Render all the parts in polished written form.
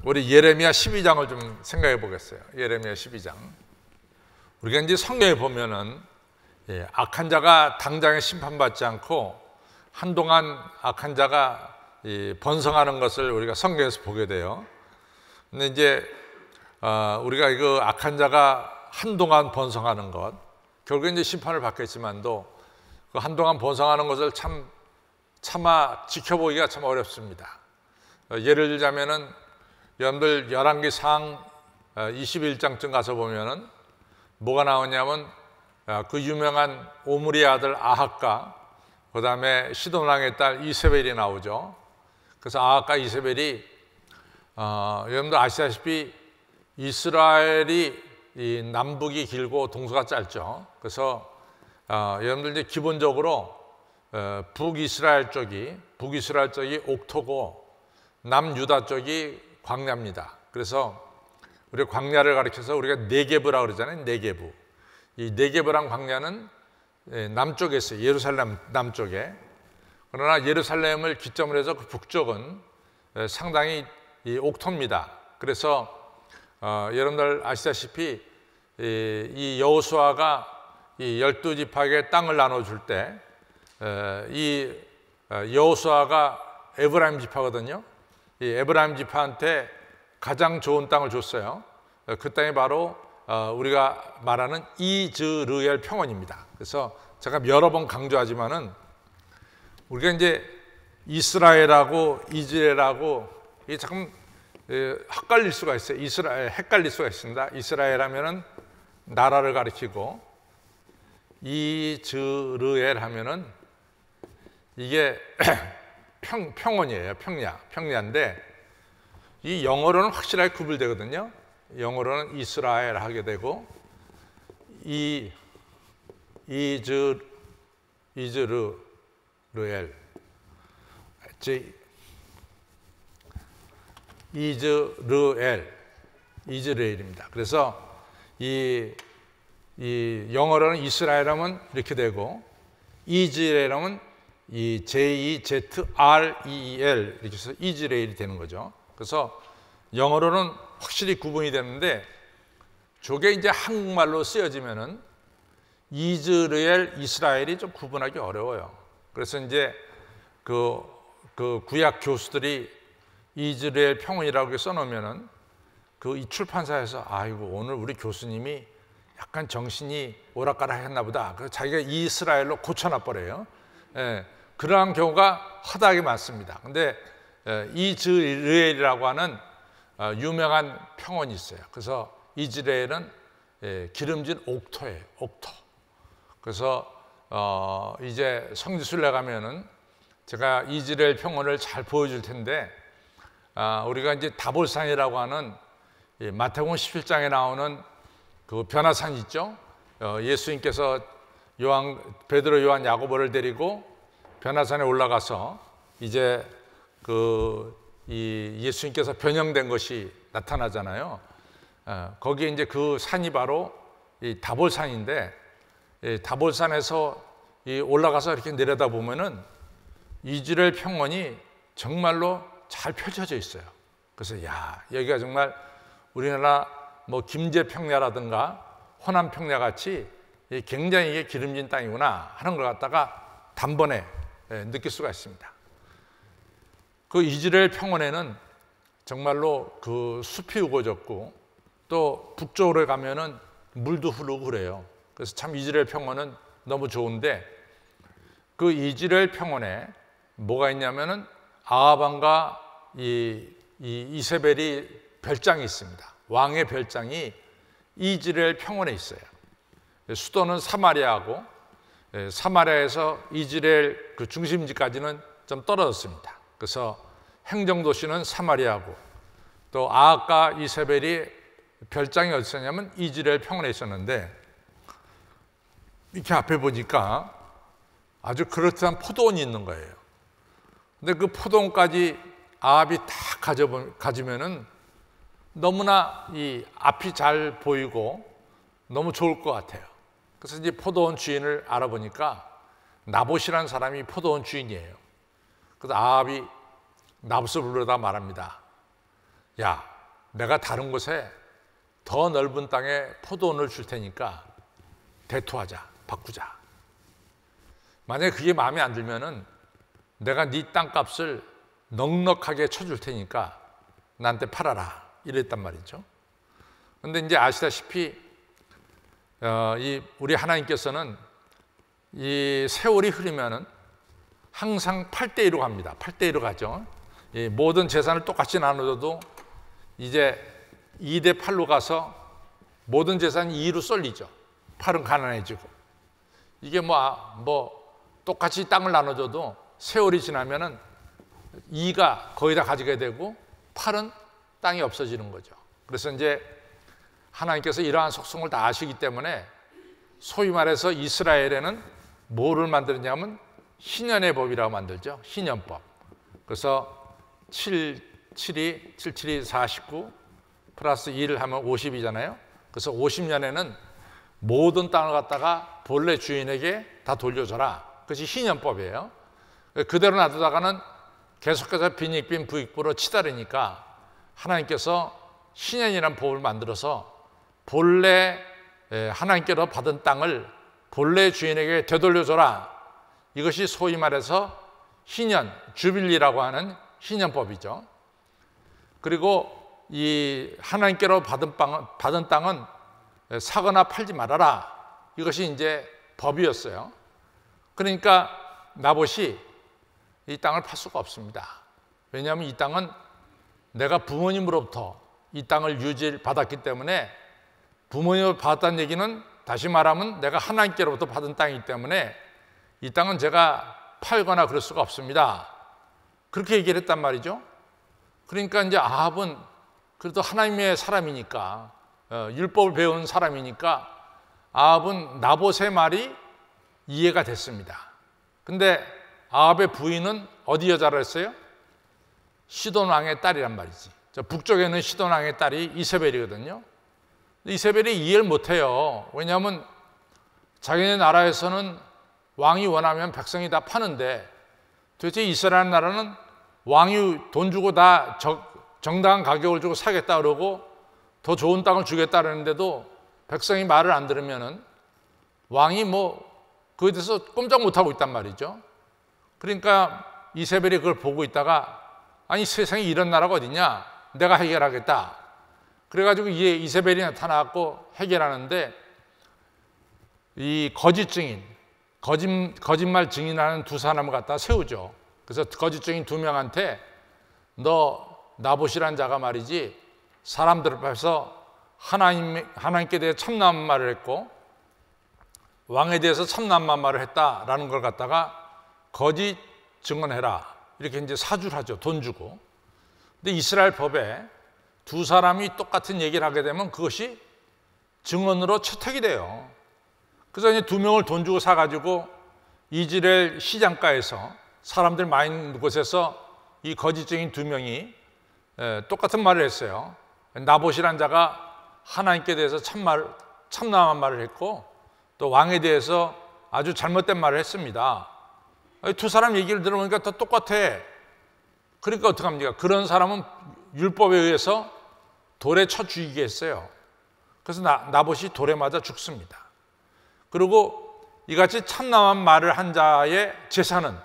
우리 예레미야 12장을 좀 생각해 보겠어요. 예레미야 12장. 우리가 이제 성경에 보면은 악한 자가 당장에 심판받지 않고 한동안 악한 자가 번성하는 것을 우리가 성경에서 보게 돼요. 근데 이제 우리가 그 악한 자가 한동안 번성하는 것, 결국에 이제 심판을 받겠지만도 그 한동안 번성하는 것을 차마 지켜보기가 참 어렵습니다. 예를 들자면은 여러분들 열왕기상 21장쯤 가서 보면은 뭐가 나오냐면 그 유명한 오므리의 아들 아합과 그 다음에 시돈 왕의 딸 이세벨이 나오죠. 그래서 아합과 이세벨이 여러분들 아시다시피 이스라엘이 이 남북이 길고 동서가 짧죠. 그래서 여러분들 이제 기본적으로 북이스라엘 쪽이 옥토고 남유다 쪽이 광야입니다. 그래서 우리가 광야를 가리켜서 우리가 네게브라고 그러잖아요. 네게브. 이 네게브랑 광야는 남쪽에 있어요. 예루살렘 남쪽에. 그러나 예루살렘을 기점으로 해서 그 북쪽은 상당히 이 옥토입니다. 그래서 여러분들 아시다시피 이 여호수아가 이 12지파에게 땅을 나눠줄 때 이 여호수아가 에브라임 지파거든요. 이 에브라임 지파한테 가장 좋은 땅을 줬어요. 그 땅이 바로 우리가 말하는 이즈르엘 평원입니다. 그래서 제가 여러 번 강조하지만은 우리가 이제 이스라엘하고 이즈레엘하고 이게 조금 헷갈릴 수가 있어요. 헷갈릴 수가 있습니다. 이스라엘 하면은 나라를 가리키고 이즈르엘 하면은 이게 평원이에요. 평야인데 이 영어로는 확실하게 구분되거든요. 영어로는 이스라엘 하게 되고 이즈르엘 이즈레일입니다. 그래서 이 영어로는 이스라엘 하면 이렇게 되고 이즈레일 하면 이 JEZREEL 이렇게 해서 이즈레일이 되는 거죠. 그래서 영어로는 확실히 구분이 되는데 저게 이제 한국말로 쓰여지면은 이즈레일, 이스라엘이 좀 구분하기 어려워요. 그래서 이제 그 구약 교수들이 이즈레일 평원이라고 써놓으면은 이 출판사에서 아이고 오늘 우리 교수님이 약간 정신이 오락가락했나 보다. 그래서 자기가 이스라엘로 고쳐놔버려요. 그러한 경우가 허다하게 많습니다. 근데 이즈레일이라고 하는 유명한 평원이 있어요. 그래서 이즈레일은 기름진 옥토예요. 옥토. 그래서 이제 성지순례 가면은 제가 이즈레일 평원을 잘 보여줄 텐데 우리가 이제 다볼산이라고 하는 마태복음 17장에 나오는 그 변화산 있죠. 예수님께서 베드로, 요한, 야고보를 데리고 변화산에 올라가서 이제 예수님께서 변형된 것이 나타나잖아요. 거기에 이제 그 산이 바로 이 다볼산인데 다볼산에서 올라가서 이렇게 내려다 보면은 이즈레일 평원이 정말로 잘 펼쳐져 있어요. 그래서 여기가 정말 우리나라 뭐 김제평야라든가 호남평야 같이 굉장히 이게 기름진 땅이구나 하는 걸 갖다가 단번에 느낄 수가 있습니다. 그 이즈레일 평원에는 정말로 그 숲이 우거졌고 또 북쪽으로 가면은 물도 흐르고 그래요. 그래서 참 이즈레일 평원은 너무 좋은데 그 이즈레일 평원에 뭐가 있냐면은 아합왕과 이세벨이 별장이 있습니다. 왕의 별장이 이즈레일 평원에 있어요. 수도는 사마리아하고 사마리아에서 이즈레일 그 중심지까지는 좀 떨어졌습니다. 그래서 행정도시는 사마리아고 또 아합과 이세벨이 별장이 어디 있었냐면 이즈레일 평원에 있었는데 이렇게 앞에 보니까 아주 그럴듯한 포도원이 있는 거예요. 근데 그 포도원까지 아합이 다 가지면은 너무나 이 앞이 잘 보이고 너무 좋을 것 같아요. 그래서 이제 포도원 주인을 알아보니까 나봇이라는 사람이 포도원 주인이에요. 그래서 아합이 나봇을 부르다 말합니다. 야, 내가 다른 곳에 더 넓은 땅에 포도원을 줄 테니까 대토하자, 바꾸자. 만약에 그게 마음에 안 들면은 내가 네 땅값을 넉넉하게 쳐줄 테니까 나한테 팔아라, 이랬단 말이죠. 근데 이제 아시다시피 우리 하나님께서는 이 세월이 흐르면은 항상 8대2로 갑니다. 8대2로 가죠. 이 모든 재산을 똑같이 나눠줘도 이제 2대8로 가서 모든 재산이 2로 쏠리죠. 8은 가난해지고. 이게 똑같이 땅을 나눠줘도 세월이 지나면은 2가 거의 다 가지게 되고 8은 땅이 없어지는 거죠. 그래서 이제 하나님께서 이러한 속성을 다 아시기 때문에 소위 말해서 이스라엘에는 뭐를 만들었냐면 희년의 법이라고 만들죠. 희년법. 그래서 77이 49 플러스 1을 하면 50이잖아요. 그래서 50년에는 모든 땅을 갖다가 본래 주인에게 다 돌려줘라. 그것이 희년법이에요. 그대로 놔두다가는 계속해서 빈익빈 부익부로 치달으니까 하나님께서 희년이라는 법을 만들어서 본래 하나님께로 받은 땅을 본래 주인에게 되돌려줘라. 이것이 소위 말해서 희년, 주빌리라고 하는 희년법이죠. 그리고 이 하나님께로 받은 땅은 사거나 팔지 말아라. 이것이 이제 법이었어요. 그러니까 나봇이 이 땅을 팔 수가 없습니다. 왜냐하면 이 땅은 내가 부모님으로부터 이 땅을 유지받았기 때문에, 부모님을 받았다는 얘기는 다시 말하면 내가 하나님께로부터 받은 땅이기 때문에 이 땅은 제가 팔거나 그럴 수가 없습니다. 그렇게 얘기를 했단 말이죠. 그러니까 이제 아합은 그래도 하나님의 사람이니까, 율법을 배운 사람이니까 아합은 나봇의 말이 이해가 됐습니다. 근데 아합의 부인은 어디 여자라 했어요? 시돈 왕의 딸이란 말이지. 북쪽에 있는 시돈 왕의 딸이 이세벨이거든요. 이세벨이 이해를 못해요. 왜냐하면 자기네 나라에서는 왕이 원하면 백성이 다 파는데, 도대체 이스라엘 나라는 왕이 돈 주고 다 정당한 가격을 주고 사겠다 그러고 더 좋은 땅을 주겠다 그러는데도 백성이 말을 안 들으면은 왕이 그에 대해서 꼼짝 못하고 있단 말이죠. 그러니까 이세벨이 그걸 보고 있다가, 아니 세상에 이런 나라가 어딨냐, 내가 해결하겠다. 그래가지고 이세벨이 나타나고 해결하는데, 이 거짓 증인, 거짓말 증인하는 두 사람을 갖다 세우죠. 그래서 거짓 증인 2명한테 너 나봇이란 자가 말이지 사람들 앞에서 하나님께 대해 참나한 말을 했고 왕에 대해서 참나한 말을 했다라는 걸 갖다가 거짓 증언해라, 이렇게 이제 사주를 하죠. 돈 주고. 근데 이스라엘 법에 두 사람이 똑같은 얘기를 하게 되면 그것이 증언으로 채택이 돼요. 그래서 이제 2명을 돈 주고 사가지고 이스라엘 시장가에서 사람들 많이 있는 곳에서 이 거짓 증인 2명이 똑같은 말을 했어요. 나봇이란 자가 하나님께 대해서 참나한 말을 했고 또 왕에 대해서 아주 잘못된 말을 했습니다. 두 사람 얘기를 들어보니까 다 똑같아. 그러니까 어떡합니까? 그런 사람은 율법에 의해서 돌에 쳐 죽이게 했어요. 그래서 나봇이 돌에 맞아 죽습니다. 그리고 이같이 참나한 말을 한 자의 재산은,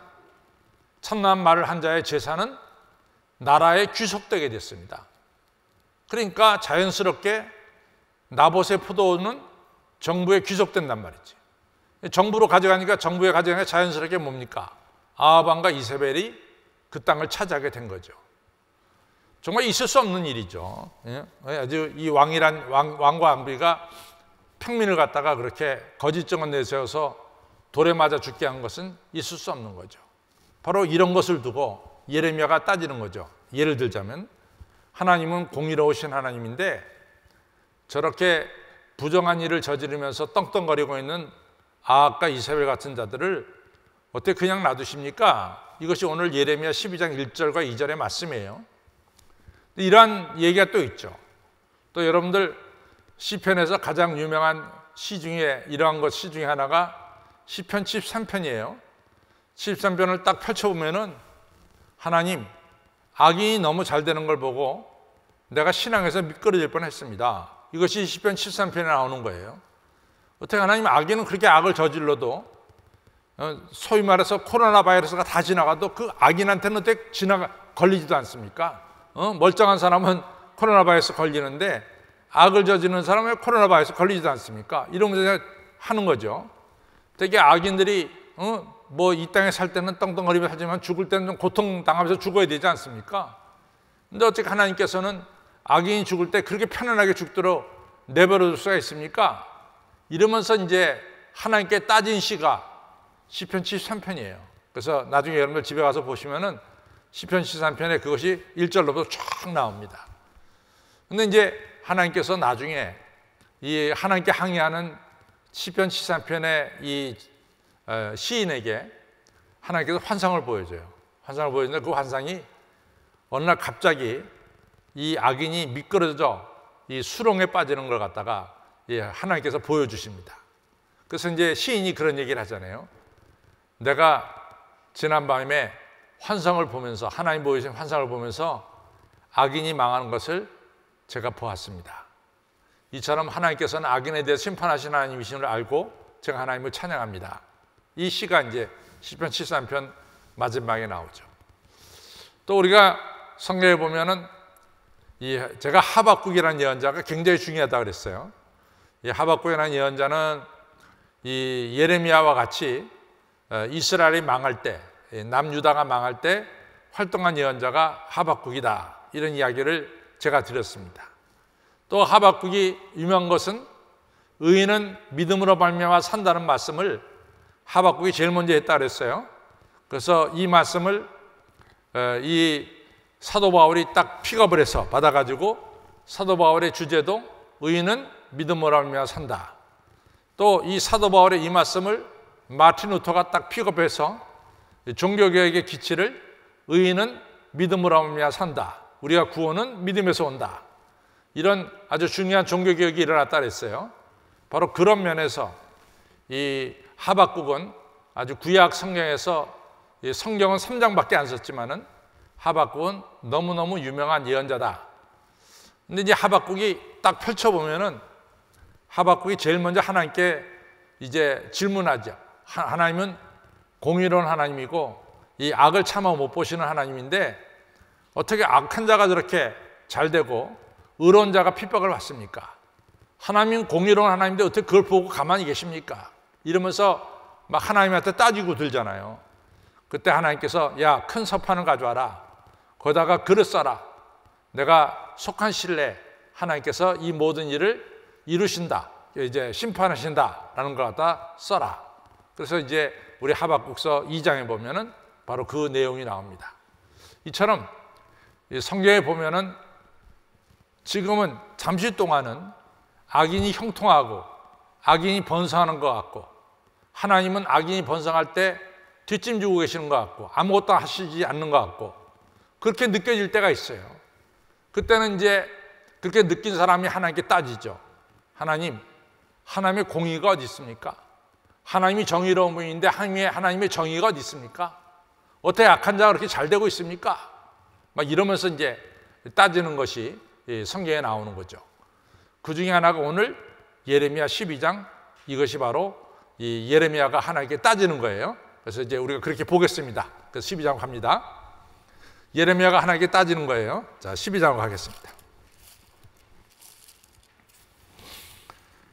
나라에 귀속되게 됐습니다. 그러니까 자연스럽게 나봇의 포도원은 정부에 귀속된단 말이지. 정부로 가져가니까 정부에 가져가니까 자연스럽게 뭡니까? 아합 왕과 이세벨이 그 땅을 차지하게 된 거죠. 정말 있을 수 없는 일이죠. 아주 이 왕과 왕비가 평민을 갖다가 그렇게 거짓 증언 내세워서 돌에 맞아 죽게 한 것은 있을 수 없는 거죠. 바로 이런 것을 두고 예레미야가 따지는 거죠. 예를 들자면 하나님은 공의로우신 하나님인데 저렇게 부정한 일을 저지르면서 떵떵거리고 있는 아합과 이세벨 같은 자들을 어떻게 그냥 놔두십니까? 이것이 오늘 예레미야 12장 1절과 2절의 말씀이에요. 이러한 얘기가 또 있죠. 또 여러분들 시편에서 가장 유명한 시 중에 이러한 시 중에 하나가 시편 13편이에요. 13편을 딱 펼쳐보면은 하나님, 악인이 너무 잘 되는 걸 보고 내가 신앙에서 미끄러질 뻔했습니다. 이것이 시편 73편에 나오는 거예요. 어떻게 하나님 악인은 그렇게 악을 저질러도 소위 말해서 코로나 바이러스가 다 지나가도 그 악인한테는 어떻게 걸리지도 않습니까? 멀쩡한 사람은 코로나 바이러스 걸리는데 악을 저지르는 사람은 왜 코로나 바이러스 걸리지도 않습니까? 이러면서 하는 거죠. 되게 악인들이 뭐 이 땅에 살 때는 떵떵거리며 살지만 죽을 때는 좀 고통당하면서 죽어야 되지 않습니까? 근데 어떻게 하나님께서는 악인이 죽을 때 그렇게 편안하게 죽도록 내버려 둘 수가 있습니까? 이러면서 이제 하나님께 따진 시가 시편 73편이에요. 그래서 나중에 여러분들 집에 가서 보시면은 시편 73편에 그것이 1절로부터 쫙 나옵니다. 근데 이제 하나님께서 나중에 이 하나님께 항의하는 시편 73편의 이 시인에게 하나님께서 환상을 보여줘요. 환상을 보여주는데 그 환상이 어느 날 갑자기 이 악인이 미끄러져 이 수렁에 빠지는 걸 갖다가 하나님께서 보여주십니다. 그래서 이제 시인이 그런 얘기를 하잖아요. 내가 지난밤에 환상을 보면서 하나님 보여주신 환상을 보면서 악인이 망하는 것을 제가 보았습니다. 이처럼 하나님께서는 악인에 대해 심판하신 하나님이심을 알고 제가 하나님을 찬양합니다. 이 시가 이제 시편 73편 마지막에 나오죠. 또 우리가 성경에 보면은 제가 하박국이라는 예언자가 굉장히 중요하다고 그랬어요. 이 하박국이라는 예언자는 이 예레미야와 같이 이스라엘이 망할 때, 남유다가 망할 때 활동한 예언자가 하박국이다. 이런 이야기를 제가 드렸습니다. 또 하박국이 유명한 것은 의인은 믿음으로 말미암아 산다는 말씀을 하박국이 제일 먼저 했다 그랬어요. 그래서 이 말씀을 이 사도 바울이 딱 픽업을 해서 받아가지고 사도 바울의 주제도 의인은 믿음으로 말미암아 산다. 또 이 사도 바울의 이 말씀을 마틴 루터가 딱 픽업해서 종교개혁의 기치를 의인은 믿음으로 말미암아 산다. 우리가 구원은 믿음에서 온다. 이런 아주 중요한 종교개혁이 일어났다 그랬어요. 바로 그런 면에서 이 하박국은 아주 구약 성경에서 성경은 3장밖에 안 썼지만은 하박국은 너무너무 유명한 예언자다. 근데 이제 하박국이 딱 펼쳐보면은 하박국이 제일 먼저 하나님께 이제 질문하죠. 하나님은 공의로운 하나님이고 이 악을 참아 못 보시는 하나님인데 어떻게 악한 자가 저렇게 잘 되고 의로운 자가 핍박을 받습니까? 하나님은 공의로운 하나님인데 어떻게 그걸 보고 가만히 계십니까? 이러면서 막 하나님한테 따지고 들잖아요. 그때 하나님께서 야, 큰 서판을 가져와라. 거기다가 그릇 써라. 내가 속한 신뢰 하나님께서 이 모든 일을 이루신다. 이제 심판하신다라는 걸 갖다 써라. 그래서 이제 우리 하박국서 2장에 보면은 바로 그 내용이 나옵니다. 이처럼 성경에 보면은 지금은 잠시 동안은 악인이 형통하고 악인이 번성하는 것 같고 하나님은 악인이 번성할 때 뒷짐지고 계시는 것 같고 아무것도 하시지 않는 것 같고 그렇게 느껴질 때가 있어요. 그때는 이제 그렇게 느낀 사람이 하나님께 따지죠. 하나님의 공의가 어디 있습니까? 하나님이 정의로운 분인데 하나님의 정의가 어디 있습니까? 어떻게 악한 자가 그렇게 잘 되고 있습니까? 막 이러면서 이제 따지는 것이 성경에 나오는 거죠. 그 중에 하나가 오늘 예레미야 12장, 이것이 바로 이 예레미야가 하나님께 따지는 거예요. 그래서 이제 우리가 그렇게 보겠습니다. 그래서 12장 갑니다. 예레미야가 하나님께 따지는 거예요. 자, 12장으로 가겠습니다.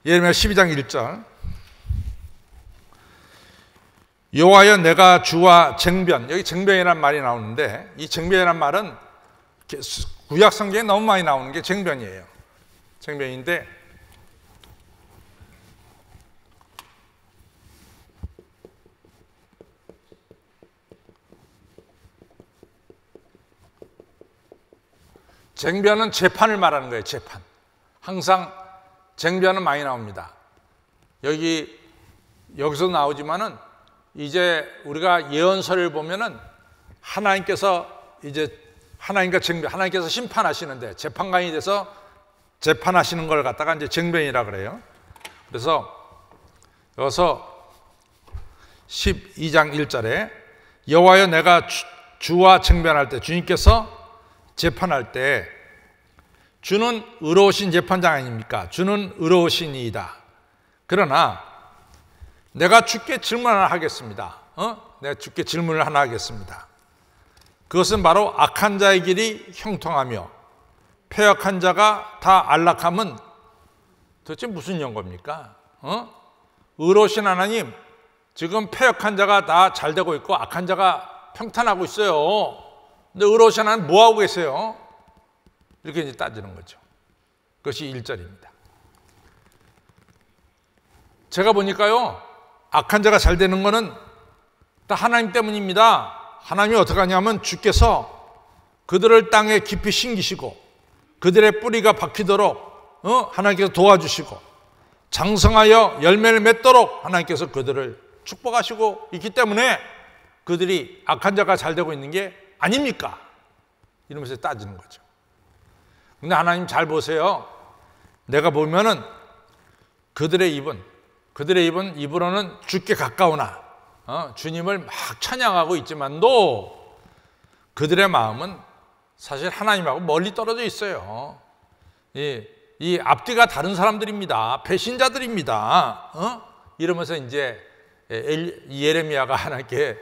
예레미야 12장 1절. 여호와여 내가 주와 쟁변. 여기 쟁변이라는 말이 나오는데 이 쟁변이라는 말은 구약 성경에 너무 많이 나오는 게 쟁변이에요. 쟁변인데 쟁변은 재판을 말하는 거예요. 재판. 항상 쟁변은 많이 나옵니다. 여기서 나오지만은 이제 우리가 예언서를 보면은 하나님께서 이제 하나님께서 심판하시는데 재판관이 돼서 재판하시는 걸 갖다가 이제 쟁변이라 그래요. 그래서 여기서 12장 1절에 여호와여 내가 주와 쟁변할 때 주님께서 재판할 때 주는 의로우신 재판장 아닙니까? 주는 의로우시니이다. 그러나 내가 주께 질문 하나 하겠습니다. 내가 주께 질문을 하나 하겠습니다. 그것은 바로 악한 자의 길이 형통하며 패역한 자가 다 안락함은 도대체 무슨 연고입니까? 의로우신 하나님, 지금 패역한 자가 다 잘 되고 있고 악한 자가 평탄하고 있어요. 근데 의로우신 하나님 뭐 하고 계세요? 이렇게 이제 따지는 거죠. 그것이 1절입니다. 제가 보니까요, 악한 자가 잘 되는 거는 다 하나님 때문입니다. 하나님이 어떻게 하냐면 주께서 그들을 땅에 깊이 심기시고 그들의 뿌리가 박히도록 하나님께서 도와주시고 장성하여 열매를 맺도록 하나님께서 그들을 축복하시고 있기 때문에 그들이 악한 자가 잘 되고 있는 게 아닙니까? 이러면서 따지는 거죠. 근데 하나님 잘 보세요. 내가 보면은 그들의 입으로는 주께 가까우나 주님을 막 찬양하고 있지만도 그들의 마음은 사실 하나님하고 멀리 떨어져 있어요. 이 앞뒤가 다른 사람들입니다. 배신자들입니다. 이러면서 이제 예레미야가 하나님께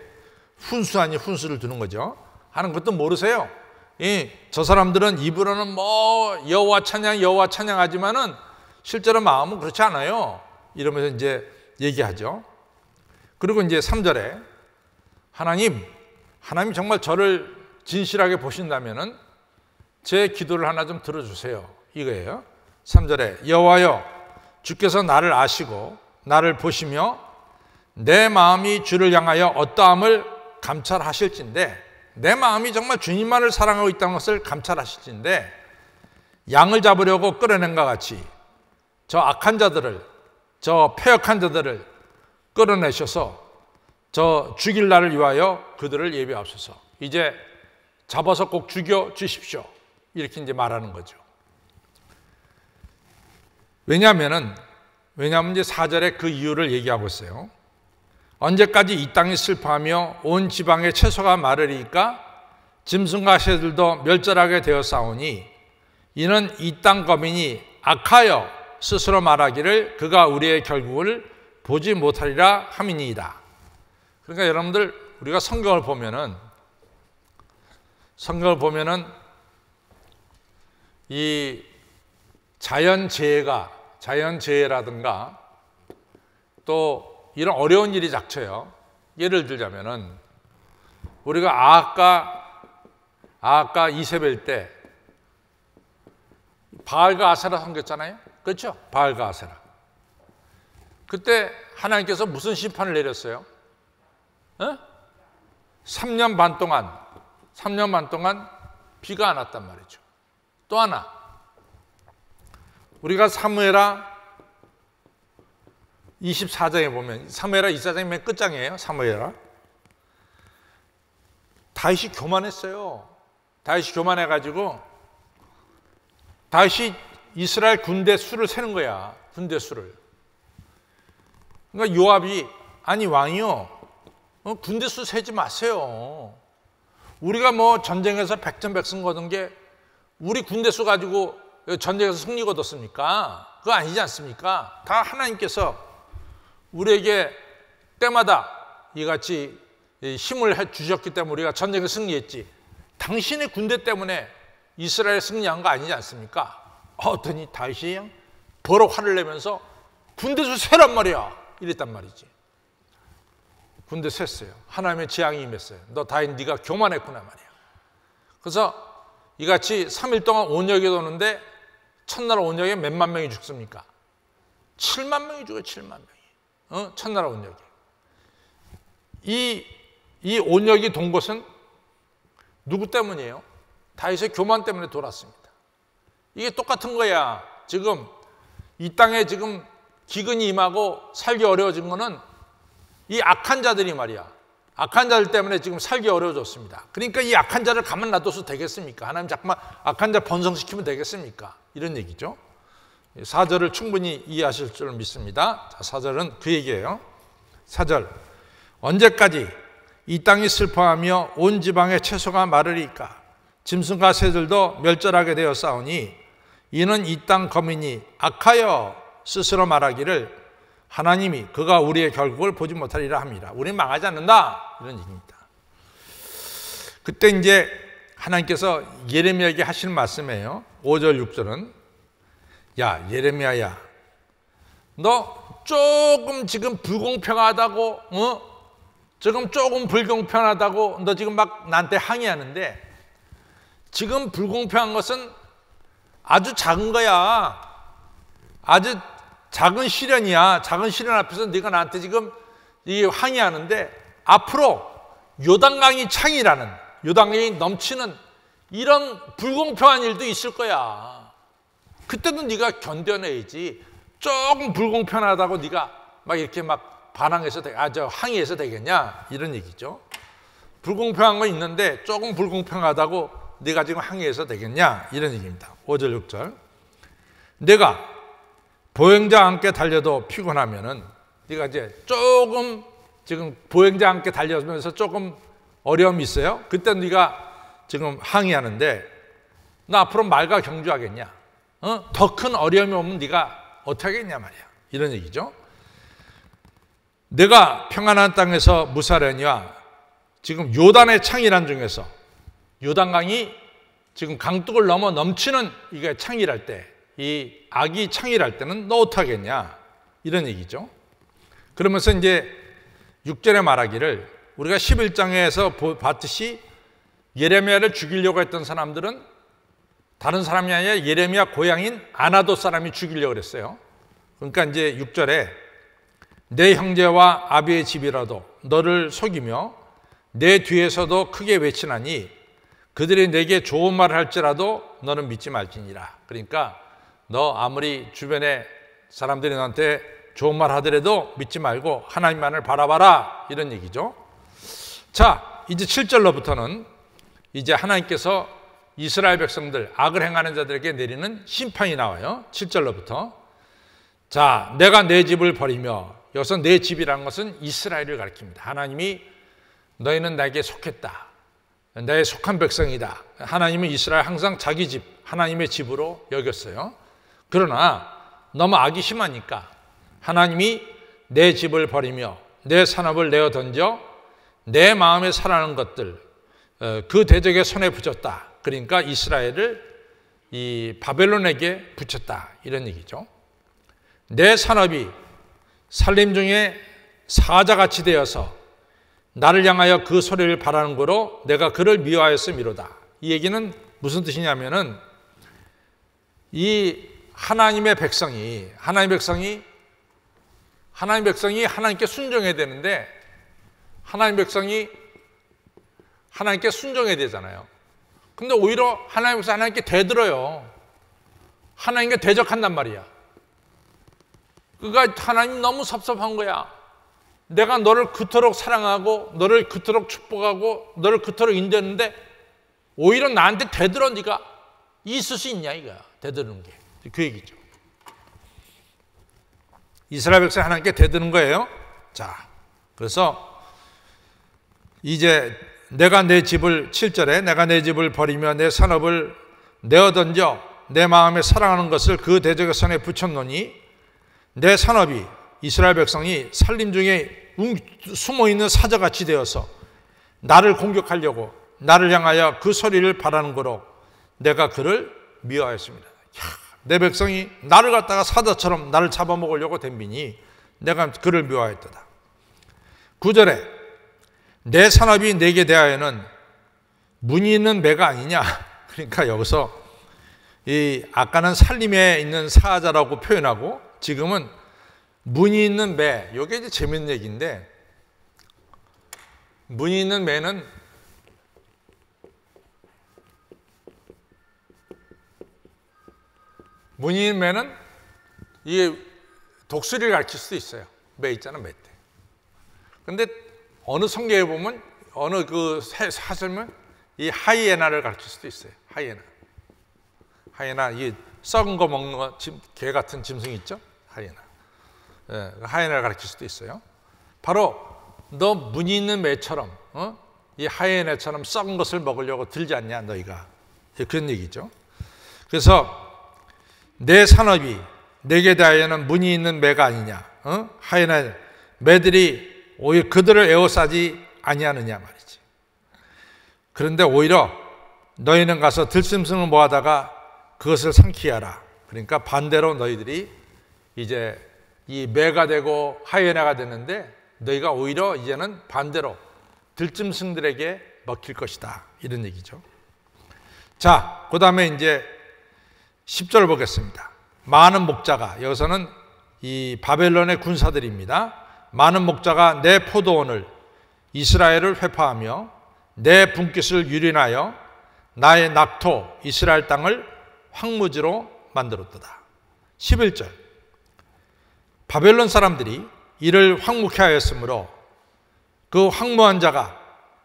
훈수 아닌 훈수를 두는 거죠. 하는 것도 모르세요. 저 사람들은 입으로는 뭐 여호와 찬양하지만은 실제로 마음은 그렇지 않아요. 이러면서 이제 얘기하죠. 그리고 이제 3절에 하나님 정말 저를 진실하게 보신다면은 제 기도를 하나 좀 들어주세요. 이거예요. 3절에 여호와여 주께서 나를 아시고 나를 보시며 내 마음이 주를 향하여 어떠함을 감찰하실진데, 내 마음이 정말 주님만을 사랑하고 있다는 것을 감찰하실진데, 양을 잡으려고 끌어낸 것 같이 저 악한 자들을, 저 패역한 자들을 끌어내셔서 저 죽일 날을 위하여 그들을 예비하옵소서. 이제 잡아서 꼭 죽여 주십시오. 이렇게 이제 말하는 거죠. 왜냐하면 이제 4절에 그 이유를 얘기하고 있어요. 언제까지 이 땅이 슬퍼하며 온 지방의 채소가 마르리까? 짐승과 새들도 멸절하게 되었사오니 이는 이 땅 거민이 악하여 스스로 말하기를 그가 우리의 결국을 보지 못하리라 함이니이다. 그러니까 여러분들 우리가 성경을 보면은 이 자연재해라든가 또 이런 어려운 일이 닥쳐요. 예를 들자면은 우리가 아하가 이세벨 때 바알과 아세라 섬겼잖아요. 그렇죠? 바알과 아세라. 그때 하나님께서 무슨 심판을 내렸어요? 3년 반 동안 비가 안 왔단 말이죠. 또 하나, 우리가 사무엘하 24장에 보면, 사무엘하 24장이 맨 끝장이에요. 사무엘하 다윗이 교만했어요. 다윗이 교만해가지고 다윗이 이스라엘 군대 수를 세는 거야. 군대 수를. 그러니까 요압이, 아니 왕이요, 군대 수 세지 마세요. 우리가 뭐 전쟁에서 백전백승 거둔 게 우리 군대 수 가지고 전쟁에서 승리 거뒀습니까? 그거 아니지 않습니까? 다 하나님께서 우리에게 때마다 이같이 힘을 주셨기 때문에 우리가 전쟁에 승리했지, 당신의 군대 때문에 이스라엘 승리한 거 아니지 않습니까? 어떠니 다윗이 버럭 화를 내면서 군대 수 세란 말이야 이랬단 말이지. 군대 셌어요. 하나님의 재앙이 임했어요. 너 다윗 네가 교만했구나 말이야. 그래서 이같이 3일 동안 온역이 도는데 첫나라 온역에 몇만 명이 죽습니까? 7만 명이 죽어요. 7만 명이. 첫나라 온역이. 이 온역이 돈 것은 누구 때문이에요? 다윗의 교만 때문에 돌았습니다. 이게 똑같은 거야. 지금 이 땅에 지금 기근이 임하고 살기 어려워진 거는 이 악한 자들이 말이야. 악한 자들 때문에 지금 살기 어려워졌습니다. 그러니까 이 악한 자를 가만 놔둬서 되겠습니까? 하나님 자꾸만 악한 자 번성시키면 되겠습니까? 이런 얘기죠. 4절을 충분히 이해하실 줄 믿습니다. 자, 4절은 그 얘기예요. 4절, 언제까지 이 땅이 슬퍼하며 온 지방의 채소가 마르리까? 짐승과 새들도 멸절하게 되어 싸우니 이는 이 땅 거민이 악하여 스스로 말하기를 하나님이 그가 우리의 결국을 보지 못하리라 합니다. 우리는 망하지 않는다, 이런 얘기입니다. 그때 이제 하나님께서 예레미야에게 하시는 말씀이에요. 5절 6절은 야 예레미야야, 너 조금 지금 불공평하다고, 지금 조금 불공평하다고 너 지금 막 나한테 항의하는데, 지금 불공평한 것은 아주 작은 거야. 아주 작은 시련이야. 작은 시련 앞에서 네가 나한테 지금 이 항의하는데, 앞으로 요단강이 창이라는, 요단강이 넘치는 이런 불공평한 일도 있을 거야. 그때도 네가 견뎌내야지. 조금 불공평하다고 네가 막 이렇게 막 반항해서 항의해서 되겠냐, 이런 얘기죠. 불공평한 건 있는데 조금 불공평하다고 네가 지금 항의해서 되겠냐, 이런 얘기입니다. 5절 6절. 내가 보행자와 함께 달려도 피곤하면은, 네가 이제 조금 지금 보행자와 함께 달려면서 조금 어려움이 있어요. 그때 네가 지금 항의하는데, 나 앞으로 말과 경주하겠냐? 더 큰 어려움이 오면 네가 어떻게 하겠냐 말이야, 이런 얘기죠. 내가 평안한 땅에서 무사려니와, 지금 요단의 창이란 중에서 요단강이 지금 강둑을 넘어 넘치는 이게 창이랄 때, 이 악이 창이랄 때는 너 어떡하겠냐, 이런 얘기죠. 그러면서 이제 6절에 말하기를, 우리가 11장에서 봤듯이 예레미야를 죽이려고 했던 사람들은 다른 사람이 아니라 예레미야 고향인 아나돗 사람이 죽이려고 그랬어요. 그러니까 이제 6절에 내 형제와 아비의 집이라도 너를 속이며 내 뒤에서도 크게 외치나니 그들이 내게 좋은 말을 할지라도 너는 믿지 말지니라. 그러니까 너 아무리 주변에 사람들이 너한테 좋은 말 하더라도 믿지 말고 하나님만을 바라봐라, 이런 얘기죠. 자, 이제 7절로부터는 이제 하나님께서 이스라엘 백성들, 악을 행하는 자들에게 내리는 심판이 나와요. 7절로부터. 자, 내가 내 집을 버리며, 여기서 내 집이라는 것은 이스라엘을 가리킵니다. 하나님이 너희는 나에게 속했다, 나의 속한 백성이다. 하나님은 이스라엘 항상 자기 집, 하나님의 집으로 여겼어요. 그러나 너무 악이 심하니까 하나님이 내 집을 버리며 내 산업을 내어 던져 내 마음에 사랑하는 것들, 그 대적의 손에 붙였다. 그러니까 이스라엘을 이 바벨론에게 붙였다, 이런 얘기죠. 내 산업이 살림 중에 사자같이 되어서 나를 향하여 그 소리를 바라는 거로 내가 그를 미워하였음이로다. 이 얘기는 무슨 뜻이냐면은, 이 하나님의 백성이 하나님께 순종해야 되는데, 하나님 백성이 하나님께 순종해야 되잖아요. 근데 오히려 하나님께서 하나님께 대들어요. 하나님께 대적한단 말이야. 그러니까 하나님 너무 섭섭한 거야. 내가 너를 그토록 사랑하고 너를 그토록 축복하고 너를 그토록 인도했는데 오히려 나한테 대들어. 네가 있을 수 있냐, 이거야. 대드는 게. 그 얘기죠. 이스라엘 백성이 하나님께 대드는 거예요. 자, 그래서 이제 내가 내 집을, 7절에 내가 내 집을 버리며 내 산업을 내어 던져 내 마음에 사랑하는 것을 그 대적의 손에 붙였노니, 내 산업이, 이스라엘 백성이 살림 중에 숨어있는 사자같이 되어서 나를 공격하려고 나를 향하여 그 소리를 바라는 거로 내가 그를 미워하였습니다. 내 백성이 나를 갖다가 사자처럼 나를 잡아먹으려고 덤비니 내가 그를 미워하였도다. 9절에 내 산업이 내게 대하여는 문이 있는 매가 아니냐. 그러니까 여기서 이 아까는 살림에 있는 사자라고 표현하고 지금은 문이 있는 매. 이게 이제 재밌는 얘기인데, 문이 있는 매는 문이 있는 매는 이게 독수리를 가르칠 수도 있어요. 매 있잖아, 매 때. 근데 어느 성경에 보면 어느 그 사설면 이 하이에나를 가르칠 수도 있어요. 하이에나, 이 썩은 거 먹는 거, 개 같은 짐승 있죠? 하이에나. 예, 하이에나를 가르칠 수도 있어요. 바로 너 문이 있는 매처럼, 이 하이에나처럼 썩은 것을 먹으려고 들지 않냐, 너희가. 그런 얘기죠. 그래서 내 산업이 내게 대하여는 문이 있는 매가 아니냐. 하여나 매들이 오히려 그들을 에워싸지 아니하느냐 말이지. 그런데 오히려 너희는 가서 들짐승을 모아다가 그것을 상키하라. 그러니까 반대로 너희들이 이제 이 매가 되고 하이에나가 되는데 너희가 오히려 이제는 반대로 들짐승들에게 먹힐 것이다. 이런 얘기죠. 자, 그 다음에 이제 10절 보겠습니다. 많은 목자가, 여기서는 이 바벨론의 군사들입니다. 많은 목자가 내 포도원을 이스라엘을 회파하며 내 분깃을 유린하여 나의 낙토 이스라엘 땅을 황무지로 만들었도다. 11절 바벨론 사람들이 이를 황무케 하였으므로 그 황무한 자가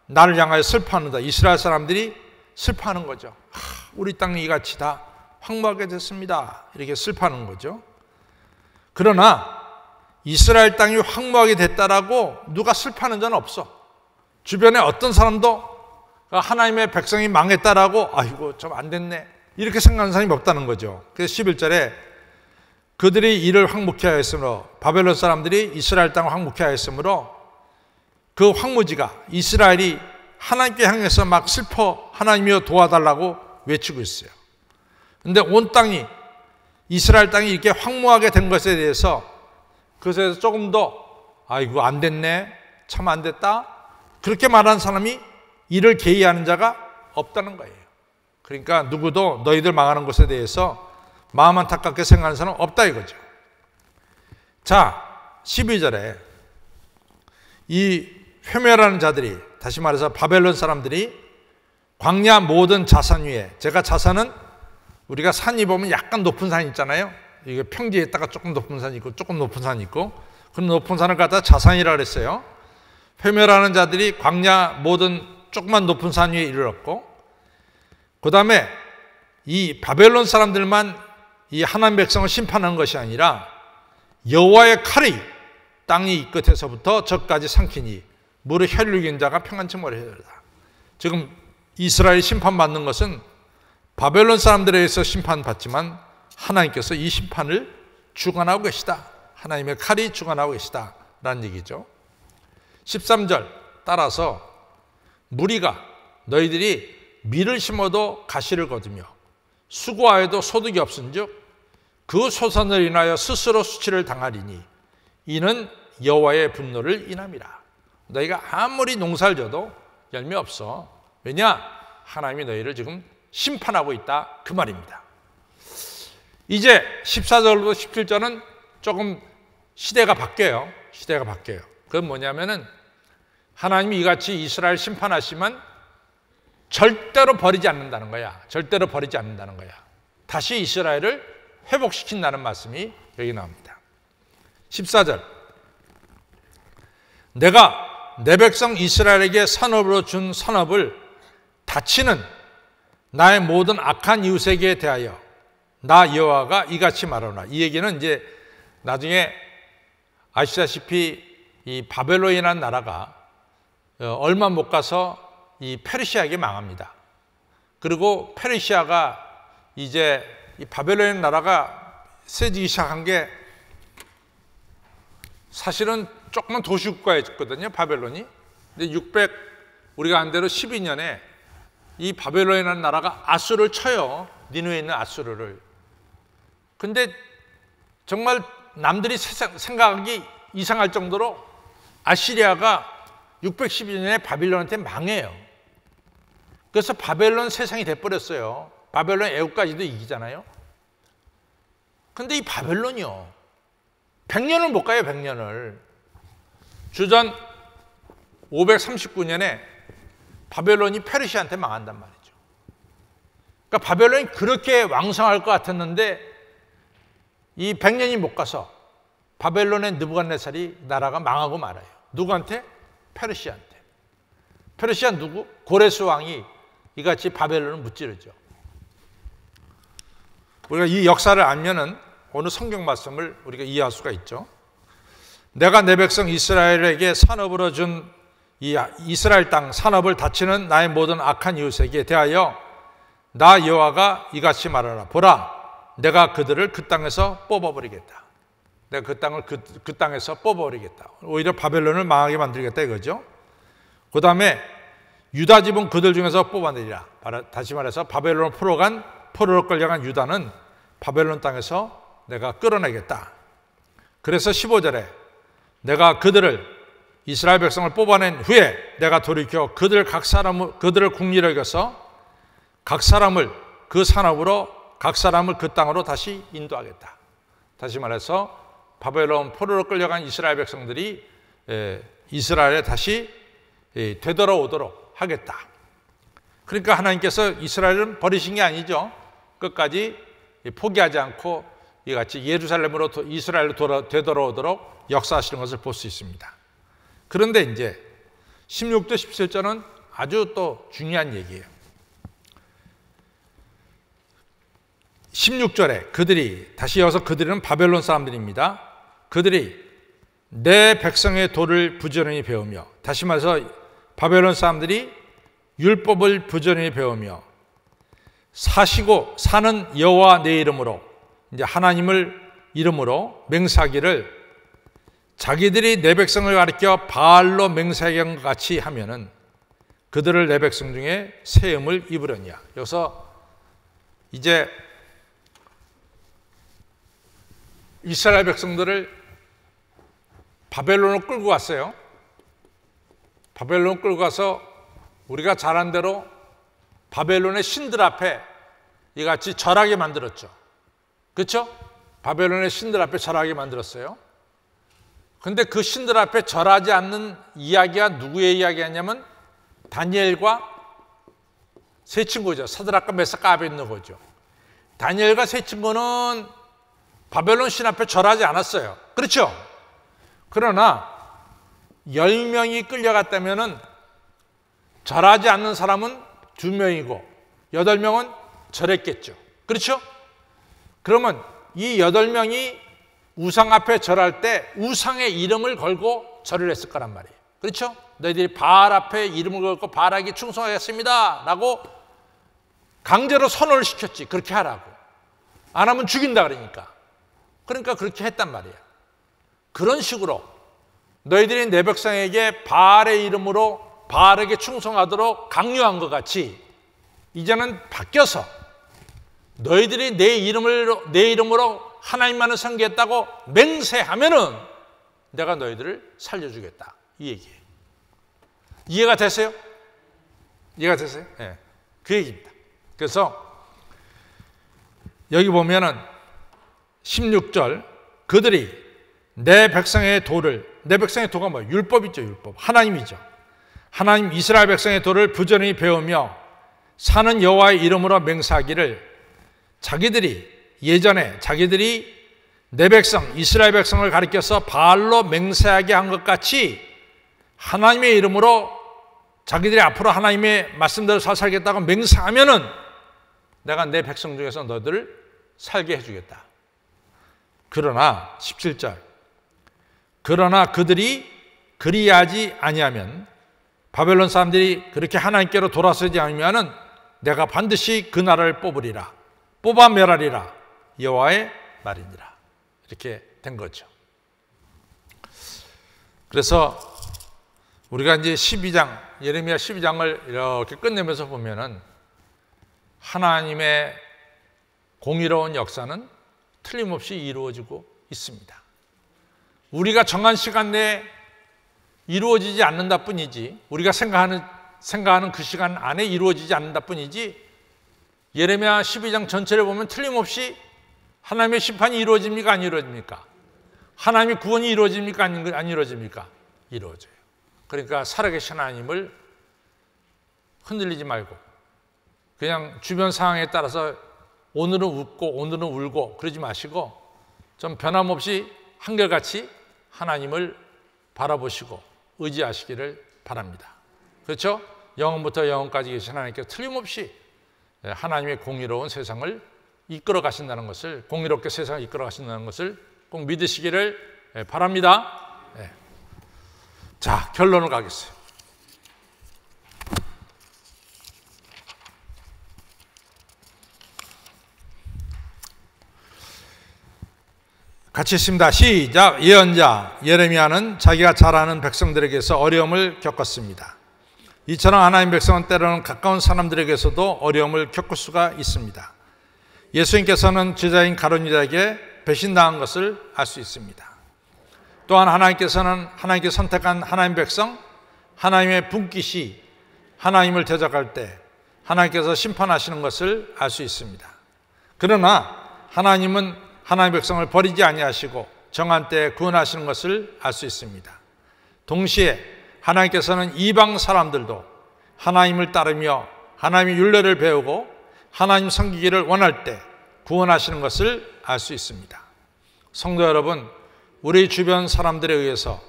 나를 향하여 슬퍼하는다. 이스라엘 사람들이 슬퍼하는 거죠. 우리 땅이 이같이 다 황무하게 됐습니다. 이렇게 슬퍼하는 거죠. 그러나 이스라엘 땅이 황무하게 됐다라고 누가 슬퍼하는 자는 없어. 주변에 어떤 사람도 하나님의 백성이 망했다라고 아이고 좀 안 됐네 이렇게 생각하는 사람이 없다는 거죠. 그래서 11절에 그들이 이를 황무케 하였으므로 바벨론 사람들이 이스라엘 땅을 황무케 하였으므로 그 황무지가 이스라엘이 하나님께 향해서 막 슬퍼 하나님이여 도와달라고 외치고 있어요. 그런데 온 땅이 이스라엘 땅이 이렇게 황무하게 된 것에 대해서 그것에서 조금 더 아이고 안 됐네 참 안 됐다 그렇게 말하는 사람이 이를 개의하는 자가 없다는 거예요. 그러니까 누구도 너희들 망하는 것에 대해서 마음 안타깝게 생각하는 사람은 없다 이거죠. 자, 12절에 이 회멸하는 자들이, 다시 말해서 바벨론 사람들이 광야 모든 자산 위에, 제가 자산은 우리가 산이 보면 약간 높은 산이 있잖아요. 이게 평지에다가 조금 높은 산이 있고 조금 높은 산이 있고 그런 높은 산을 갖다 자산이라 그랬어요. 회멸하는 자들이 광야 모든 조그만 높은 산 위에 이르렀고, 그 다음에 이 바벨론 사람들만 이 하나님 백성을 심판한 것이 아니라 여호와의 칼이 땅이 이 끝에서부터 저까지 삼키니 무릇 혈육인 자가 평안치 못하리라. 지금 이스라엘이 심판받는 것은 바벨론 사람들에 의해서 심판받지만 하나님께서 이 심판을 주관하고 계시다. 하나님의 칼이 주관하고 계시다 라는 얘기죠. 13절 따라서 무리가 너희들이 밀을 심어도 가시를 거두며 수고하여도 소득이 없은즉 그 소산을 인하여 스스로 수치를 당하리니 이는 여호와의 분노를 인함이라. 너희가 아무리 농사를 져도 열매 없어. 왜냐? 하나님이 너희를 지금 심판하고 있다 그 말입니다. 이제 14절부터 17절은 조금 시대가 바뀌어요. 시대가 바뀌어요. 그건 뭐냐면은 하나님이 이같이 이스라엘 심판하시면 절대로 버리지 않는다는 거야. 절대로 버리지 않는다는 거야. 다시 이스라엘을 회복시킨다는 말씀이 여기 나옵니다. 14절 내가 내 백성 이스라엘에게 산업으로 준 산업을 다치는 나의 모든 악한 이웃에게 대하여 나 여호와가 이같이 말하노라. 이 얘기는 이제 나중에 아시다시피 이 바벨론이라는 나라가 얼마 못 가서 이 페르시아에게 망합니다. 그리고 페르시아가 이제 이 바벨론 나라가 세지기 시작한 게 사실은 조그만 도시국가였거든요. 바벨론이. 근데 우리가 한 대로 12년에 이 바벨론이라는 나라가 아수르를 쳐요. 니누에 있는 아수르를. 근데 정말 남들이 생각하기 이상할 정도로 아시리아가 612년에 바벨론한테 망해요. 그래서 바벨론 세상이 돼버렸어요. 바벨론 애국까지도 이기잖아요. 근데 이 바벨론이요 100년을 못 가요. 100년을. 주전 539년에 바벨론이 페르시아한테 망한단 말이죠. 그러니까 바벨론이 그렇게 왕성할 것 같았는데 이 100년이 못 가서 바벨론의 느부갓네살이 나라가 망하고 말아요. 누구한테? 페르시아한테. 페르시아 누구? 고레스 왕이 이같이 바벨론을 무찌르죠. 우리가 이 역사를 알면은 어느 성경 말씀을 우리가 이해할 수가 있죠. 내가 내 백성 이스라엘에게 산업으로 준 이 이스라엘 땅 산업을 다치는 나의 모든 악한 이웃에게 대하여 나 여호와가 이같이 말하라. 보라, 내가 그들을 그 땅에서 뽑아버리겠다. 내가 그 땅을 그 땅에서 뽑아버리겠다. 오히려 바벨론을 망하게 만들겠다 이거죠. 그 다음에 유다 집은 그들 중에서 뽑아내리라. 다시 말해서 바벨론 포로로 끌려간 유다는 바벨론 땅에서 내가 끌어내겠다. 그래서 15절에 내가 이스라엘 백성을 뽑아낸 후에 내가 돌이켜 그들을 국리로 여겨서 각 사람을 그 산업으로 각 사람을 그 땅으로 다시 인도하겠다. 다시 말해서 바벨론 포로로 끌려간 이스라엘 백성들이 이스라엘에 다시 되돌아오도록 하겠다. 그러니까 하나님께서 이스라엘은 버리신 게 아니죠. 끝까지 포기하지 않고 이같이 이스라엘로 되돌아오도록 역사하시는 것을 볼 수 있습니다. 그런데 이제 16절 17절은 아주 또 중요한 얘기예요. 16절에 다시 이어서 그들은 바벨론 사람들입니다. 그들이 내 백성의 도를 부지런히 배우며, 다시 말해서 바벨론 사람들이 율법을 부지런히 배우며 사는 여호와 내 이름으로, 이제 하나님을 이름으로 맹세하기를 자기들이 내 백성을 가리켜 바알로 맹세하게 한 것 같이 하면은 그들을 내 백성 중에 세음을 입으려니와. 여기서 이제 이스라엘 백성들을 바벨론으로 끌고 갔어요. 바벨론으로 끌고 가서 우리가 잘 안 대로 바벨론의 신들 앞에 이같이 절하게 만들었죠. 그렇죠? 바벨론의 신들 앞에 절하게 만들었어요. 근데 그 신들 앞에 절하지 않는 이야기가 누구의 이야기였냐면 다니엘과 세 친구죠. 사드락과 메삭과 아벳느고죠. 다니엘과 세 친구는 바벨론 신 앞에 절하지 않았어요. 그렇죠? 그러나 10명이 끌려갔다면 절하지 않는 사람은 2명이고 8명은 절했겠죠. 그렇죠? 그러면 이 8명이 우상 앞에 절할 때 우상의 이름을 걸고 절을 했을 거란 말이에요. 그렇죠? 너희들이 바알 앞에 이름을 걸고 바알에게 충성하겠습니다 라고 강제로 선언을 시켰지. 그렇게 하라고. 안 하면 죽인다 그러니까. 그러니까 그렇게 했단 말이에요. 그런 식으로 너희들이 내 백성에게 바알의 이름으로 바알에게 충성하도록 강요한 것 같이 이제는 바뀌어서 너희들이 내 이름으로 하나님만을 섬기겠다고 맹세하면은 내가 너희들을 살려주겠다. 이 얘기예요. 이해가 되세요? 이해가 되세요? 네. 그 얘기입니다. 그래서 여기 보면은 16절 그들이 내 백성의 도가 뭐예요? 율법이죠. 율법. 하나님이죠. 하나님 이스라엘 백성의 도를 부지런히 배우며 사는 여호와의 이름으로 맹세하기를 자기들이 내 백성 이스라엘 백성을 가리켜서 바알로 맹세하게 한 것 같이 하나님의 이름으로 자기들이 앞으로 하나님의 말씀대로 살겠다고 맹세하면은 내가 내 백성 중에서 너희들을 살게 해주겠다. 그러나 17절 그러나 그들이 그리하지 아니하면 바벨론 사람들이 그렇게 하나님께로 돌아서지 않으면은 내가 반드시 그 나라를 뽑아 멸하리라 여호와의 말이니라. 이렇게 된 거죠. 그래서 우리가 이제 예레미야 12장을 이렇게 끝내면서 보면은 하나님의 공의로운 역사는 틀림없이 이루어지고 있습니다. 우리가 정한 시간 내에 이루어지지 않는다 뿐이지, 우리가 생각하는 그 시간 안에 이루어지지 않는다 뿐이지, 예레미야 12장 전체를 보면 틀림없이 하나님의 심판이 이루어집니까? 안 이루어집니까? 하나님의 구원이 이루어집니까? 안 이루어집니까? 이루어져요. 그러니까 살아계신 하나님을 흔들리지 말고 그냥 주변 상황에 따라서 오늘은 웃고 오늘은 울고 그러지 마시고 좀 변함없이 한결같이 하나님을 바라보시고 의지하시기를 바랍니다. 그렇죠? 영원부터 영원까지 계신 하나님께서 틀림없이 하나님의 공의로운 세상을 이끌어 가신다는 것을, 공의롭게 세상을 이끌어 가신다는 것을 꼭 믿으시기를 바랍니다. 자, 결론을 가겠어요. 같이 읽습니다. 시작. 예언자 예레미야는 자기가 잘 아는 백성들에게서 어려움을 겪었습니다. 이처럼 하나님 백성은 때로는 가까운 사람들에게서도 어려움을 겪을 수가 있습니다. 예수님께서는 제자인 가룟 유다에게 배신당한 것을 알 수 있습니다. 또한 하나님께서는 하나님께 선택한 하나님 백성, 하나님의 분깃이 하나님을 대적할 때 하나님께서 심판하시는 것을 알 수 있습니다. 그러나 하나님은 하나님 백성을 버리지 아니하시고 정한 때에 구원하시는 것을 알 수 있습니다. 동시에 하나님께서는 이방 사람들도 하나님을 따르며 하나님의 율례를 배우고 하나님 섬기기를 원할 때 구원하시는 것을 알 수 있습니다. 성도 여러분, 우리 주변 사람들에 의해서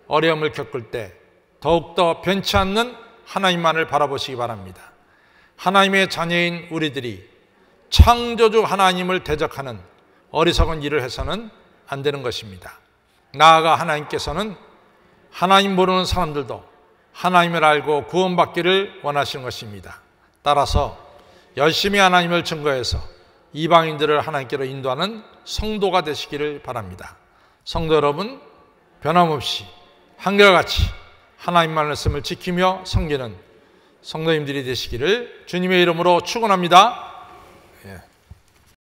어려움을 겪을 때 더욱더 변치 않는 하나님만을 바라보시기 바랍니다. 하나님의 자녀인 우리들이 창조주 하나님을 대적하는 어리석은 일을 해서는 안 되는 것입니다. 나아가 하나님께서는 하나님 모르는 사람들도 하나님을 알고 구원받기를 원하시는 것입니다. 따라서 열심히 하나님을 증거해서 이방인들을 하나님께로 인도하는 성도가 되시기를 바랍니다. 성도 여러분, 변함없이 한결같이 하나님만 말씀을 지키며 섬기는 성도님들이 되시기를 주님의 이름으로 축원합니다.